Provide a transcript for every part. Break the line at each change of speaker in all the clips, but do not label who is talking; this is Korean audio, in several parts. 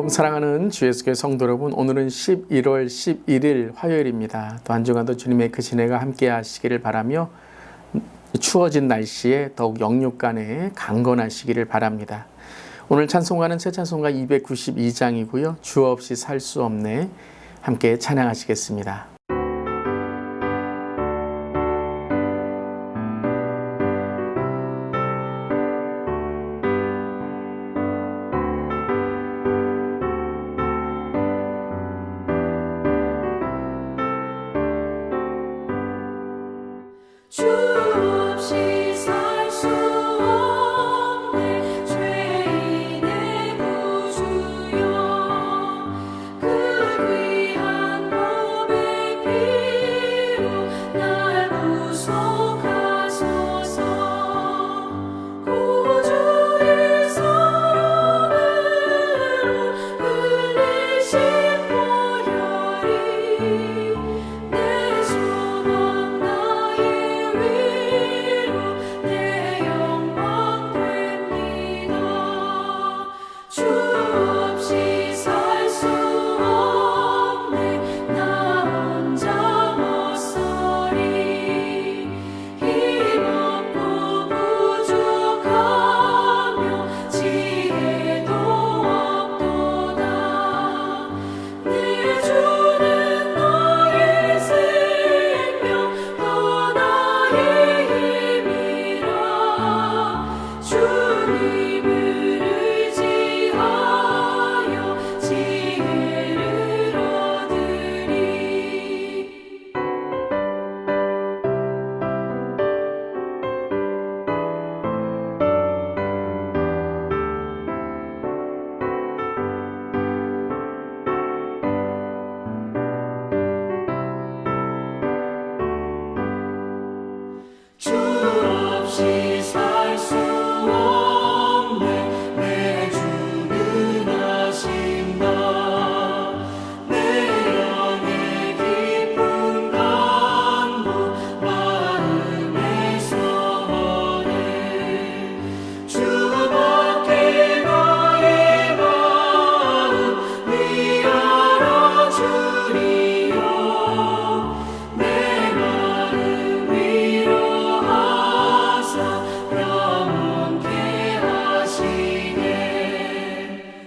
샬롬 사랑하는 주 예수의 성도 여러분, 오늘은 11월 11일 화요일입니다. 또 한 주간도 주님의 그 진혜가 함께 하시기를 바라며 추워진 날씨에 더욱 영육간에 강건하시기를 바랍니다. 오늘 찬송가는 새 찬송가 292장이고요. 주 없이 살 수 없네. 함께 찬양하시겠습니다.
주 없이 살 수 없네 죄인의 구주여 그 귀한 몸의 피로 날 구속하소서 구주의 사랑으로 흘리신 보혈이 내 소망 나의 위로 내 영광 됩니다. 주 없이 살 수 없네 나 혼자 못서리 힘없고 부족하며 지혜도 없도다. 내 주는 나의 생명 또 나의 힘이라 주님을 의지하여 지혜를 얻으리. 주 없이 살 수 없네 내 주는 아신다. 내 영의 깊은 간구 마음의 소원을 주밖에 나의 마음 위하여 주리요. 내 마음 위로하사 영원케 하시네.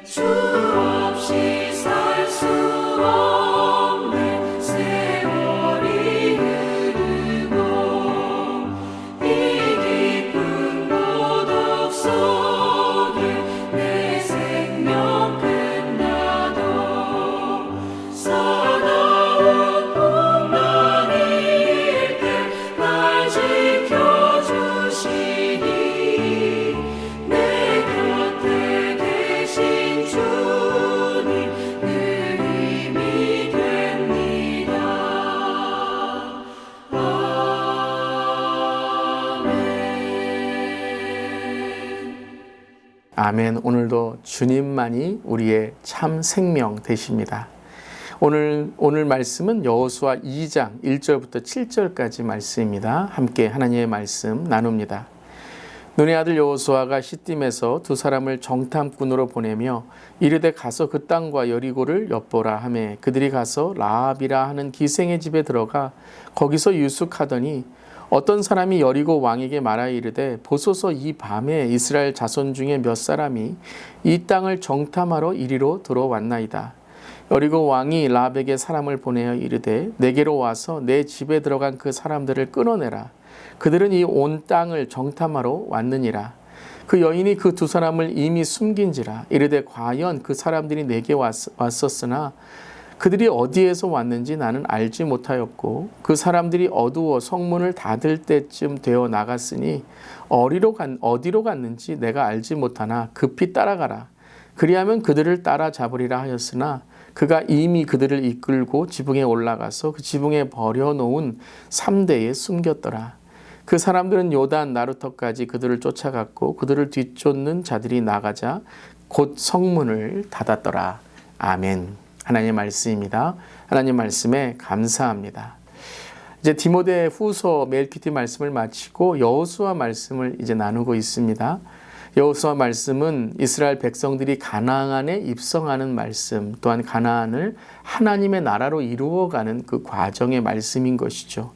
주 없이 살 수 없네 세월이 흐르고 이 깊은 고독 속에 내 생명 끝나도 사나운 풍랑일 때 날 지켜주시니 내 곁에 계신 주님 늘 힘이 됩니다. 아멘.
아멘. 오늘도 주님만이 우리의 참 생명 되십니다. 오늘 말씀은 여호수아 2장 1절부터 7절까지 말씀입니다. 함께 하나님의 말씀 나눕니다. 눈의 아들 여호수아가 시딤에서 두 사람을 정탐꾼으로 보내며 이르되 가서 그 땅과 여리고를 엿보라 하매 그들이 가서 라합이라 하는 기생의 집에 들어가 거기서 유숙하더니 어떤 사람이 여리고 왕에게 말하여 이르되 보소서 이 밤에 이스라엘 자손 중에 몇 사람이 이 땅을 정탐하러 이리로 들어왔나이다. 여리고 왕이 라합에게 사람을 보내어 이르되 내게로 와서 내 집에 들어간 그 사람들을 끊어내라. 그들은 이 온 땅을 정탐하러 왔느니라. 그 여인이 그 두 사람을 이미 숨긴지라. 이르되 과연 그 사람들이 내게 왔었으나 그들이 어디에서 왔는지 나는 알지 못하였고 그 사람들이 어두워 성문을 닫을 때쯤 되어 나갔으니 어디로 갔는지 내가 알지 못하나 급히 따라가라. 그리하면 그들을 따라잡으리라 하였으나 그가 이미 그들을 이끌고 지붕에 올라가서 그 지붕에 버려놓은 3대에 숨겼더라. 그 사람들은 요단 나루터까지 그들을 쫓아갔고 그들을 뒤쫓는 자들이 나가자 곧 성문을 닫았더라. 아멘. 하나님의 말씀입니다. 하나님 말씀에 감사합니다. 이제 디모데 후서 멜키티 말씀을 마치고 여호수아 말씀을 이제 나누고 있습니다. 여호수아 말씀은 이스라엘 백성들이 가나안에 입성하는 말씀, 또한 가나안을 하나님의 나라로 이루어가는 그 과정의 말씀인 것이죠.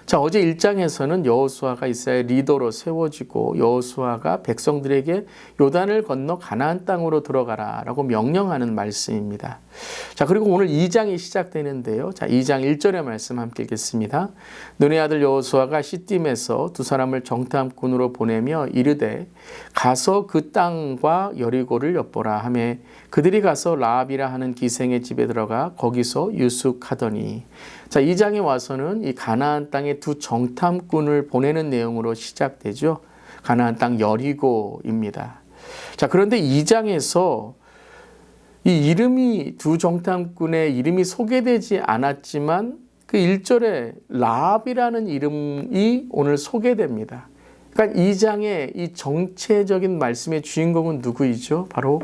자, 어제 1장에서는 여호수아가 이스라엘 리더로 세워지고 여호수아가 백성들에게 요단을 건너 가나안 땅으로 들어가라라고 명령하는 말씀입니다. 자, 그리고 오늘 2장이 시작되는데요. 자, 2장 1절의 말씀 함께 읽겠습니다. 눈의 아들 여호수아가 시딤에서 두 사람을 정탐꾼으로 보내며 이르되 가서 그 땅과 여리고를 엿보라 하며 그들이 가서 라합이라 하는 기생의 집에 들어가 거기서 유숙하더니. 자, 2장에 와서는 이 가나안 땅에 두 정탐꾼을 보내는 내용으로 시작되죠. 가나안 땅 여리고입니다. 자, 그런데 2장에서 이 이름이 두 정탐꾼의 이름이 소개되지 않았지만 그 1절에 라합이라는 이름이 오늘 소개됩니다. 그러니까 2장의 이 정체적인 말씀의 주인공은 누구이죠? 바로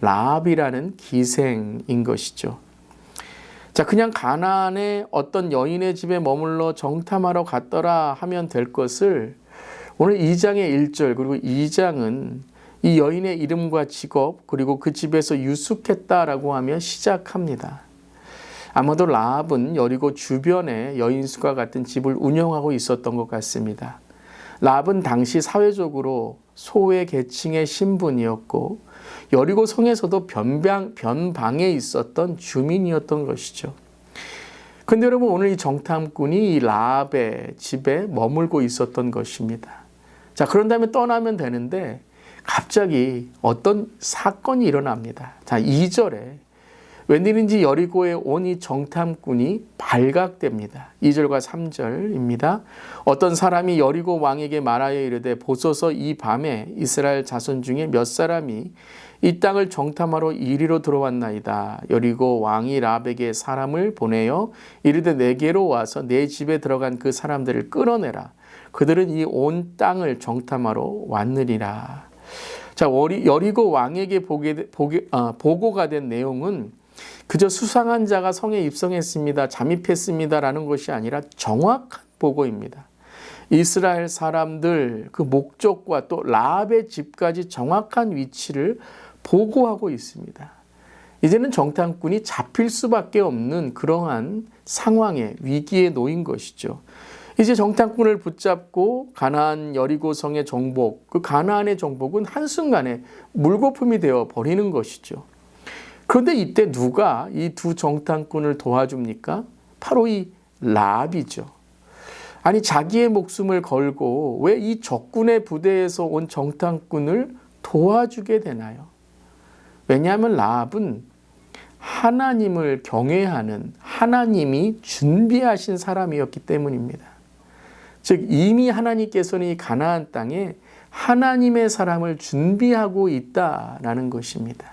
라합이라는 기생인 것이죠. 자, 그냥 가나안의 어떤 여인의 집에 머물러 정탐하러 갔더라 하면 될 것을 오늘 2장의 1절 그리고 2장은 이 여인의 이름과 직업 그리고 그 집에서 유숙했다라고 하며 시작합니다. 아마도 라합은 여리고 주변에 여인수가 같은 집을 운영하고 있었던 것 같습니다. 라합은 당시 사회적으로 소외 계층의 신분이었고 여리고 성에서도 변방에 있었던 주민이었던 것이죠. 근데 여러분 오늘 이 정탐꾼이 이 라합의 집에 머물고 있었던 것입니다. 자, 그런 다음에 떠나면 되는데 갑자기 어떤 사건이 일어납니다. 자, 2절에 웬일인지 여리고에 온 이 정탐꾼이 발각됩니다. 2절과 3절입니다. 어떤 사람이 여리고 왕에게 말하여 이르되 보소서 이 밤에 이스라엘 자손 중에 몇 사람이 이 땅을 정탐하러 이리로 들어왔나이다. 여리고 왕이 라합에게 사람을 보내어 이르되 내게로 와서 내 집에 들어간 그 사람들을 끌어내라. 그들은 이 온 땅을 정탐하러 왔느니라. 자, 여리고 왕에게 보고가 된 내용은 그저 수상한 자가 성에 입성했습니다, 잠입했습니다라는 것이 아니라 정확한 보고입니다. 이스라엘 사람들 그 목적과 또 라합의 집까지 정확한 위치를 보고하고 있습니다. 이제는 정탐꾼이 잡힐 수밖에 없는 그러한 상황에 위기에 놓인 것이죠. 이제 정탐꾼을 붙잡고 가나안 여리고성의 정복, 그 가나안의 정복은 한순간에 물거품이 되어 버리는 것이죠. 그런데 이때 누가 이 두 정탐꾼을 도와줍니까? 바로 이 라합이죠. 아니, 자기의 목숨을 걸고 왜 이 적군의 부대에서 온 정탐꾼을 도와주게 되나요? 왜냐하면 라합은 하나님을 경외하는 하나님이 준비하신 사람이었기 때문입니다. 즉 이미 하나님께서는 이 가나안 땅에 하나님의 사람을 준비하고 있다라는 것입니다.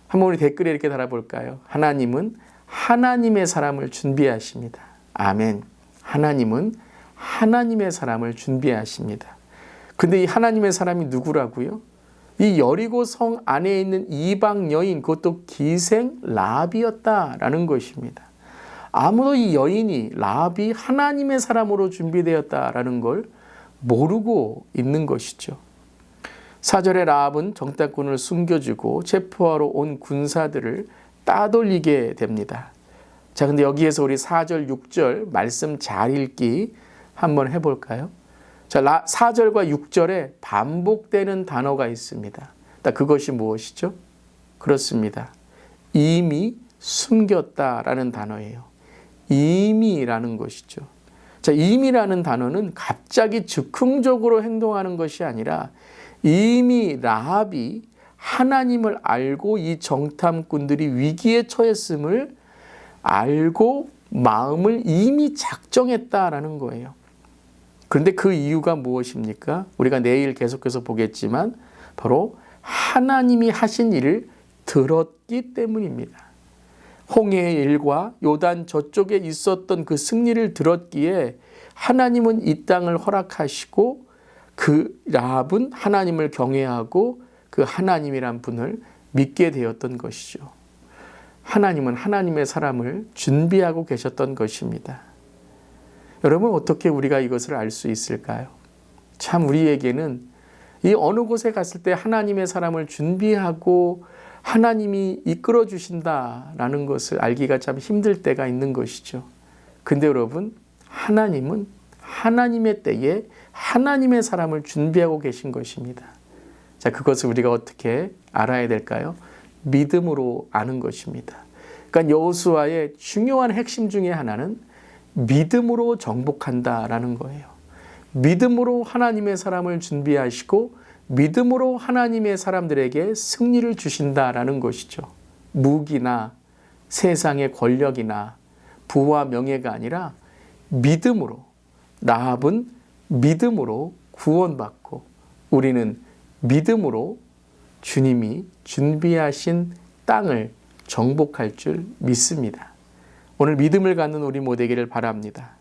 한번 우리 댓글에 이렇게 달아볼까요? 하나님은 하나님의 사람을 준비하십니다. 아멘. 하나님은 하나님의 사람을 준비하십니다. 근데 이 하나님의 사람이 누구라고요? 이 여리고 성 안에 있는 이방 여인, 그것도 기생 라합이었다라는 것입니다. 아무도 이 여인이 라합이 하나님의 사람으로 준비되었다라는 걸 모르고 있는 것이죠. 4절에 라합은 정탐꾼을 숨겨주고 체포하러 온 군사들을 따돌리게 됩니다. 자, 근데 여기에서 우리 4절, 6절 말씀 잘 읽기 한번 해볼까요? 자, 4절과 6절에 반복되는 단어가 있습니다. 그것이 무엇이죠? 그렇습니다. 이미 숨겼다라는 단어예요. 이미라는 것이죠. 자, 이미라는 단어는 갑자기 즉흥적으로 행동하는 것이 아니라 이미 라합이 하나님을 알고 이 정탐꾼들이 위기에 처했음을 알고 마음을 이미 작정했다라는 거예요. 그런데 그 이유가 무엇입니까? 우리가 내일 계속해서 보겠지만 바로 하나님이 하신 일을 들었기 때문입니다. 홍해의 일과 요단 저쪽에 있었던 그 승리를 들었기에 하나님은 이 땅을 허락하시고 그 라합은 하나님을 경외하고 그 하나님이란 분을 믿게 되었던 것이죠. 하나님은 하나님의 사람을 준비하고 계셨던 것입니다. 여러분, 어떻게 우리가 이것을 알 수 있을까요? 참 우리에게는 이 어느 곳에 갔을 때 하나님의 사람을 준비하고 하나님이 이끌어 주신다라는 것을 알기가 참 힘들 때가 있는 것이죠. 근데 여러분, 하나님은 하나님의 때에 하나님의 사람을 준비하고 계신 것입니다. 자, 그것을 우리가 어떻게 알아야 될까요? 믿음으로 아는 것입니다. 그러니까 여호수아의 중요한 핵심 중에 하나는 믿음으로 정복한다라는 거예요. 믿음으로 하나님의 사람을 준비하시고 믿음으로 하나님의 사람들에게 승리를 주신다라는 것이죠. 무기나 세상의 권력이나 부와 명예가 아니라 믿음으로, 라합은 믿음으로 구원받고 우리는 믿음으로 주님이 준비하신 땅을 정복할 줄 믿습니다. 오늘 믿음을 갖는 우리 모두 되기를 바랍니다.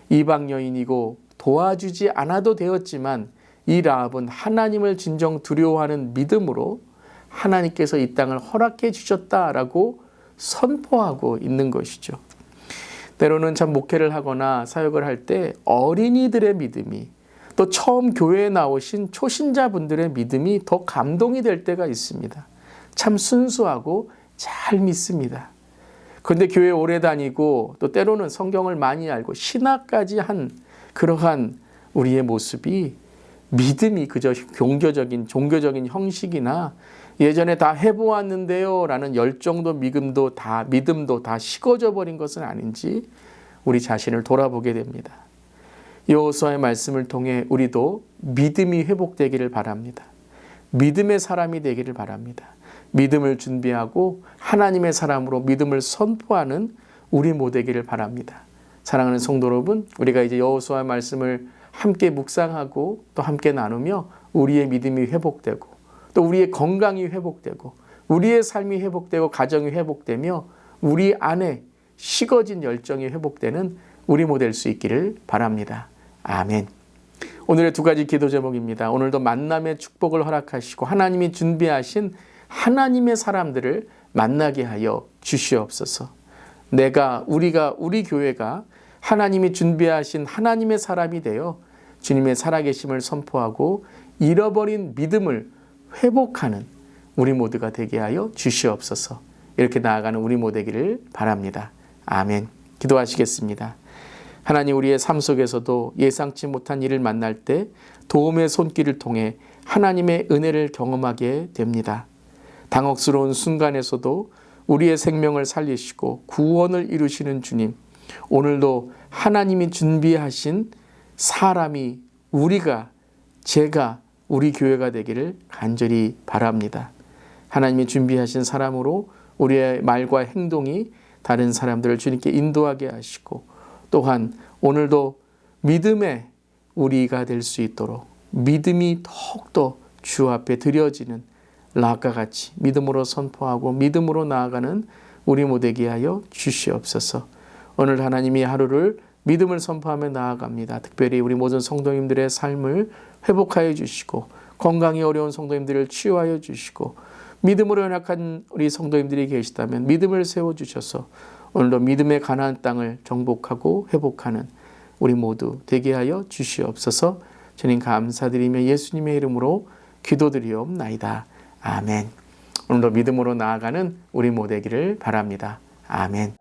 이방 여인이고 도와주지 않아도 되었지만 이 라합은 하나님을 진정 두려워하는 믿음으로 하나님께서 이 땅을 허락해 주셨다라고 선포하고 있는 것이죠. 때로는 참 목회를 하거나 사역을 할 때 어린이들의 믿음이, 또 처음 교회에 나오신 초신자분들의 믿음이 더 감동이 될 때가 있습니다. 참 순수하고 잘 믿습니다. 그런데 교회 오래 다니고 또 때로는 성경을 많이 알고 신학까지 한 그러한 우리의 모습이 믿음이 그저 종교적인 형식이나 예전에 다 해보았는데요 라는 열정도 믿음도 다 식어져 버린 것은 아닌지 우리 자신을 돌아보게 됩니다. 여호수아의 말씀을 통해 우리도 믿음이 회복되기를 바랍니다. 믿음의 사람이 되기를 바랍니다. 믿음을 준비하고 하나님의 사람으로 믿음을 선포하는 우리 모두 되기를 바랍니다. 사랑하는 성도 여러분, 우리가 이제 여호수아의 말씀을 함께 묵상하고 또 함께 나누며 우리의 믿음이 회복되고 또 우리의 건강이 회복되고 우리의 삶이 회복되고 가정이 회복되며 우리 안에 식어진 열정이 회복되는 우리 모두 될 수 있기를 바랍니다. 아멘. 오늘의 두 가지 기도 제목입니다. 오늘도 만남의 축복을 허락하시고 하나님이 준비하신 하나님의 사람들을 만나게 하여 주시옵소서. 우리 교회가 하나님이 준비하신 하나님의 사람이 되어 주님의 살아계심을 선포하고 잃어버린 믿음을 회복하는 우리 모두가 되게 하여 주시옵소서. 이렇게 나아가는 우리 모두 되기를 바랍니다. 아멘. 기도하시겠습니다. 하나님, 우리의 삶 속에서도 예상치 못한 일을 만날 때 도움의 손길을 통해 하나님의 은혜를 경험하게 됩니다. 당혹스러운 순간에서도 우리의 생명을 살리시고 구원을 이루시는 주님, 오늘도 하나님이 준비하신 사람이 우리 교회가 되기를 간절히 바랍니다. 하나님이 준비하신 사람으로 우리의 말과 행동이 다른 사람들을 주님께 인도하게 하시고 또한 오늘도 믿음의 우리가 될 수 있도록 믿음이 더욱더 주 앞에 드려지는 라합과 같이 믿음으로 선포하고 믿음으로 나아가는 우리 모두 되게 하여 주시옵소서. 오늘 하나님이 하루를 믿음을 선포하며 나아갑니다. 특별히 우리 모든 성도님들의 삶을 회복하여 주시고 건강이 어려운 성도님들을 치유하여 주시고 믿음으로 연약한 우리 성도님들이 계시다면 믿음을 세워주셔서 오늘도 믿음의 가나안 땅을 정복하고 회복하는 우리 모두 되게 하여 주시옵소서. 주님 감사드리며 예수님의 이름으로 기도드리옵나이다. 아멘. 오늘도 믿음으로 나아가는 우리 모두 되기를 바랍니다. 아멘.